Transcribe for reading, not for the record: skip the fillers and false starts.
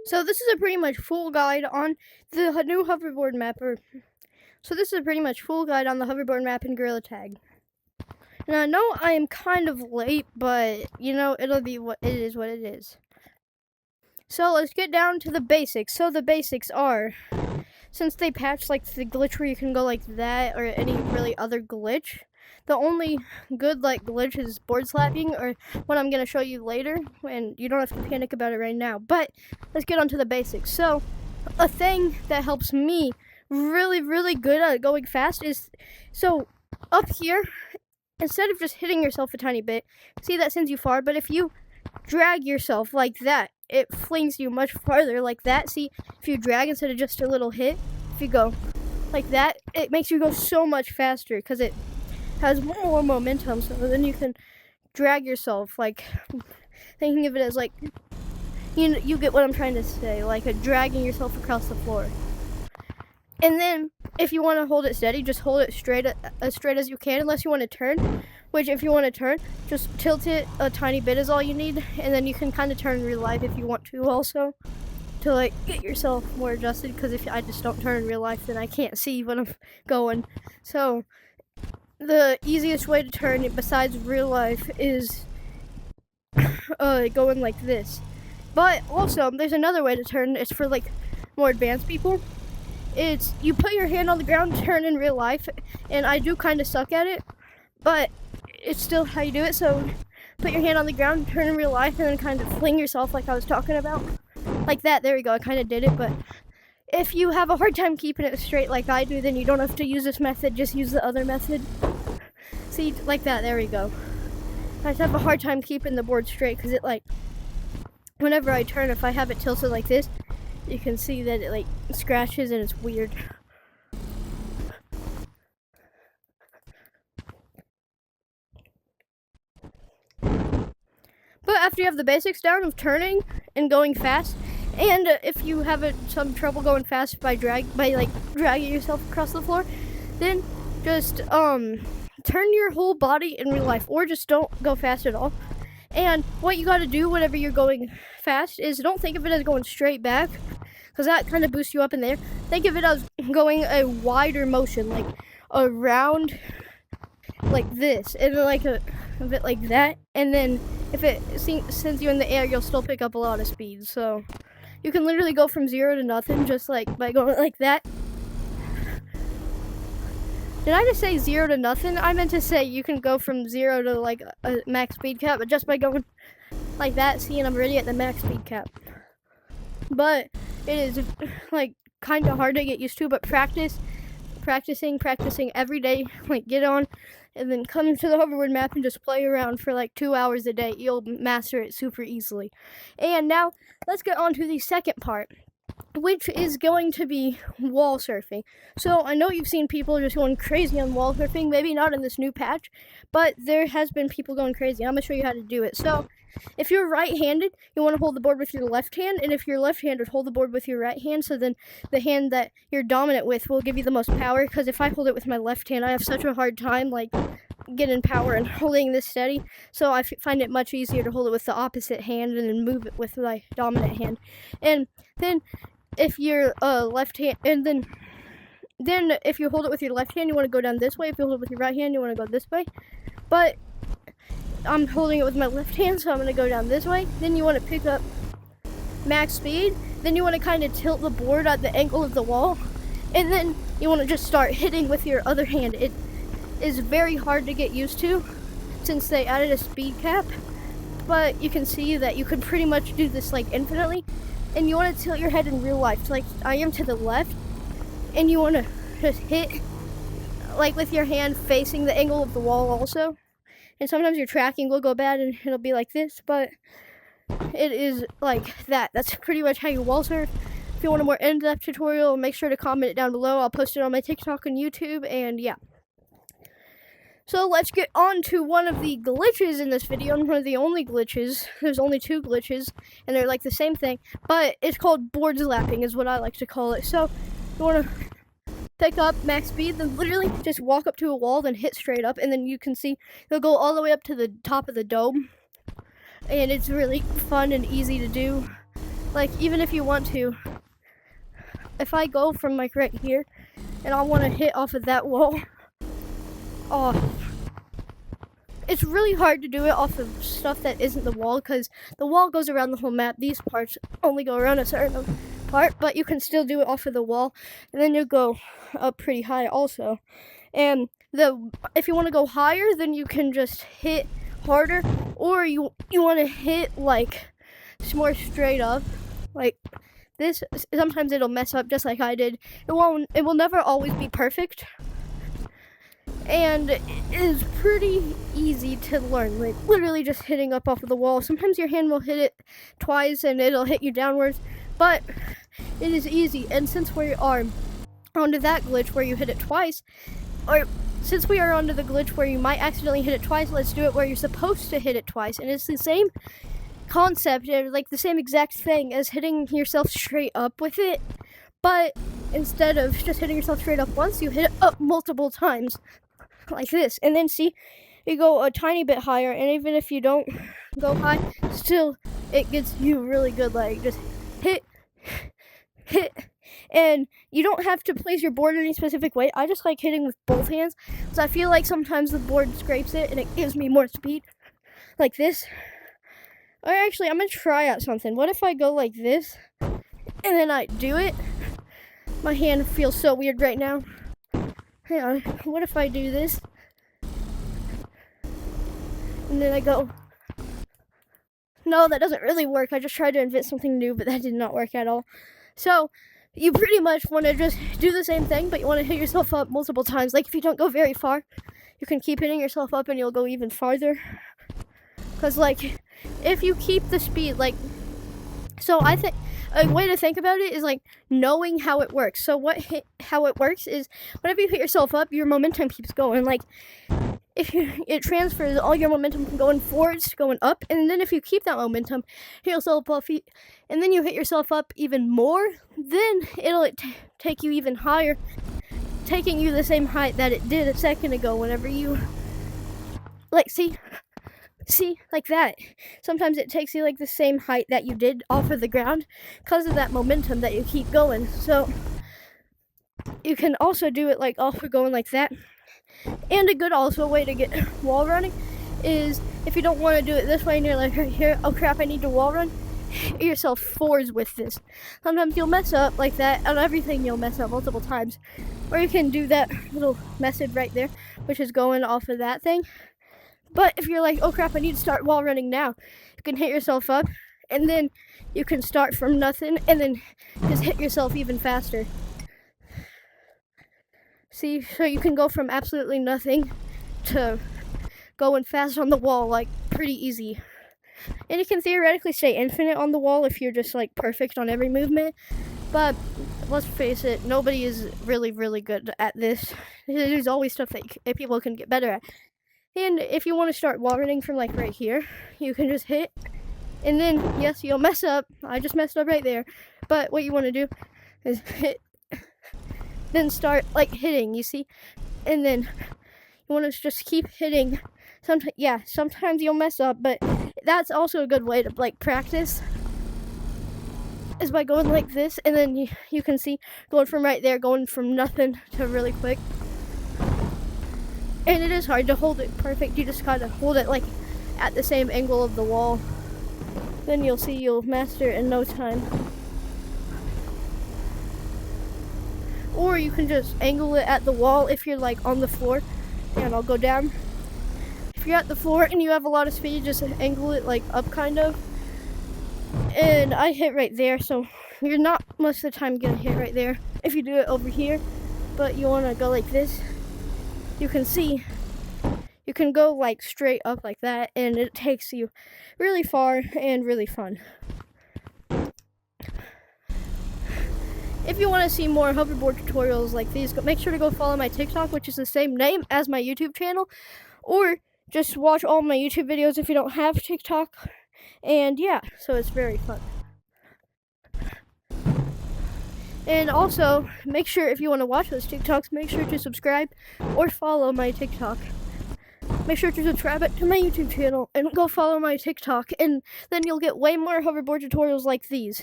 So this is a pretty much full guide on the new hoverboard map. So this is a pretty much full guide on the hoverboard map in Gorilla Tag. Now I know I am kind of late, but it'll be what it is. What it is. So let's get down to the basics. So the basics are, since they patched like the glitch where you can go like that or any really other glitch, the only good glitch is board slapping, or what I'm gonna show you later, and you don't have to panic about it right now. But let's get on to the basics. So a thing that helps me really good at going fast is, so up here, instead of just hitting yourself a tiny bit, see that sends you far, but if you drag yourself like that, it flings you much farther like that. See, if you drag instead of just a little hit, if you go like that, it makes you go so much faster because it has more momentum. So then you can drag yourself, like thinking of it as like, you get what I'm trying to say, like a dragging yourself across the floor. And then if you want to hold it steady, just hold it straight, as straight as you can, unless you want to turn, which if you want to turn, just tilt it a tiny bit is all you need, and then you can kind of turn in real life if you want to also, to like get yourself more adjusted, because if I just don't turn in real life, then I can't see when I'm going. So the easiest way to turn it besides real life is going like this. But also, there's another way to turn. It's for like more advanced people. It's you put your hand on the ground, turn in real life, and I do kind of suck at it, but it's still how you do it. So put your hand on the ground, turn in real life, and then kind of fling yourself like I was talking about, like that. There we go. I kind of did it. But if you have a hard time keeping it straight like I do, then you don't have to use this method. Just use the other method. See, like that. There we go. I just have a hard time keeping the board straight because it, like, whenever I turn, if I have it tilted like this, you can see that it like scratches and it's weird. But after you have the basics down of turning and going fast, and if you have some trouble going fast by dragging yourself across the floor, then just turn your whole body in real life, or just don't go fast at all. And what you gotta do whenever you're going fast is, don't think of it as going straight back, because that kind of boosts you up in there. Think of it as going a wider motion, like around like this, and then like a bit like that. And then if it sends you in the air, you'll still pick up a lot of speed. So you can literally go from 0 to nothing just like by going like that. Did I just say 0 to nothing? I meant to say you can go from 0 to like a max speed cap, but just by going like that. See, and I'm already at the max speed cap. But it is like kind of hard to get used to, but practicing every day. Like, get on and then come to the hoverboard map and just play around for like 2 hours a day. You'll master it super easily. And now let's get on to the second part, which is going to be wall surfing. So I know you've seen people just going crazy on wall surfing, maybe not in this new patch, but there has been people going crazy. I'm going to show you how to do it. So if you're right-handed, you want to hold the board with your left hand, and if you're left-handed, hold the board with your right hand, so then the hand that you're dominant with will give you the most power, because if I hold it with my left hand, I have such a hard time like getting power and holding this steady, so I find it much easier to hold it with the opposite hand and then move it with my dominant hand. And then if you're left hand, and then if you hold it with your left hand, you want to go down this way. If you hold it with your right hand, you want to go this way. But I'm holding it with my left hand, so I'm going to go down this way. Then you want to pick up max speed. Then you want to kind of tilt the board at the angle of the wall. And then you want to just start hitting with your other hand. It is very hard to get used to since they added a speed cap. But you can see that you can pretty much do this like infinitely. And you want to tilt your head in real life. So like I am to the left. And you want to just hit like with your hand facing the angle of the wall also. And sometimes your tracking will go bad and it'll be like this, but it is like that. That's pretty much how you wall surf. If you want a more in-depth tutorial, make sure to comment it down below. I'll post it on my TikTok and YouTube, and yeah. So let's get on to one of the glitches in this video, and one of the only glitches. There's only 2 glitches, and they're like the same thing, but it's called board slapping is what I like to call it. So you want to pick up max speed, then literally just walk up to a wall, then hit straight up, and then you can see it'll go all the way up to the top of the dome. And it's really fun and easy to do. like even if you want to, if I go from like right here and I want to hit off of that wall, oh, it's really hard to do it off of stuff that isn't the wall, because the wall goes around the whole map. These parts only go around a certain part, but you can still do it off of the wall, and then you go up pretty high also. And if you want to go higher, then you can just hit harder, or you want to hit like more straight up like this. Sometimes it'll mess up just like I did. It will never always be perfect, and it is pretty easy to learn, like literally just hitting up off of the wall. Sometimes your hand will hit it twice and it'll hit you downwards, but it is easy. And since we are onto that glitch where you hit it twice, or since we are onto the glitch where you might accidentally hit it twice, let's do it where you're supposed to hit it twice. And it's the same concept, like the same exact thing as hitting yourself straight up with it, but instead of just hitting yourself straight up once, you hit it up multiple times like this. And then see, you go a tiny bit higher, and even if you don't go high, still it gets you really good. Like just hit, and you don't have to place your board any specific way. I just like hitting with both hands, because I feel like sometimes the board scrapes it and it gives me more speed, like this. Or actually, I'm gonna try out something. What if I go like this, and then I do it? My hand feels so weird right now. Hang on, what if I do this? And then I go. No, that doesn't really work. I just tried to invent something new, but that did not work at all. So, you pretty much want to just do the same thing, but you want to hit yourself up multiple times. Like, if you don't go very far, you can keep hitting yourself up and you'll go even farther. Because, like, if you keep the speed, like, so I think a way to think about it is like knowing how it works. So how it works is whenever you hit yourself up, your momentum keeps going. Like, it transfers all your momentum from going forwards to going up, and then if you keep that momentum, hit yourself up, and then you hit yourself up even more, then it'll take you even higher, taking you the same height that it did a second ago. Whenever you, like, see, like that. Sometimes it takes you like the same height that you did off of the ground because of that momentum that you keep going. So you can also do it like off of going like that. And a good also way to get wall running is if you don't want to do it this way and you're like, right here, oh crap, I need to wall run, hit yourself fours with this. Sometimes you'll mess up like that. On everything you'll mess up multiple times. Or you can do that little method right there, which is going off of that thing. But if you're like, oh crap, I need to start wall running now, you can hit yourself up, and then you can start from nothing, and then just hit yourself even faster. See, so you can go from absolutely nothing to going fast on the wall, like, pretty easy. And you can theoretically stay infinite on the wall if you're just, like, perfect on every movement. But let's face it, nobody is really, really good at this. There's always stuff that people can get better at. And if you want to start wall running from like right here, you can just hit, and then yes, you'll mess up. I just messed up right there. But what you want to do is hit, then start like hitting, you see? And then you want to just keep hitting. Sometimes you'll mess up, but that's also a good way to like practice, is by going like this, and then you can see going from right there, going from nothing to really quick. And it is hard to hold it perfect. You just gotta hold it like at the same angle of the wall. Then you'll see you'll master it in no time. Or you can just angle it at the wall if you're like on the floor. And I'll go down. If you're at the floor and you have a lot of speed, just angle it like up kind of. And I hit right there, so you're not most of the time gonna hit right there if you do it over here. But you wanna go like this. You can see, you can go like straight up like that, and it takes you really far and really fun. If you want to see more hoverboard tutorials like these, make sure to go follow my TikTok, which is the same name as my YouTube channel, or just watch all my YouTube videos if you don't have TikTok. And yeah, so it's very fun. And also, make sure if you want to watch those TikToks, make sure to subscribe or follow my TikTok. Make sure to subscribe to my YouTube channel and go follow my TikTok, and then you'll get way more hoverboard tutorials like these.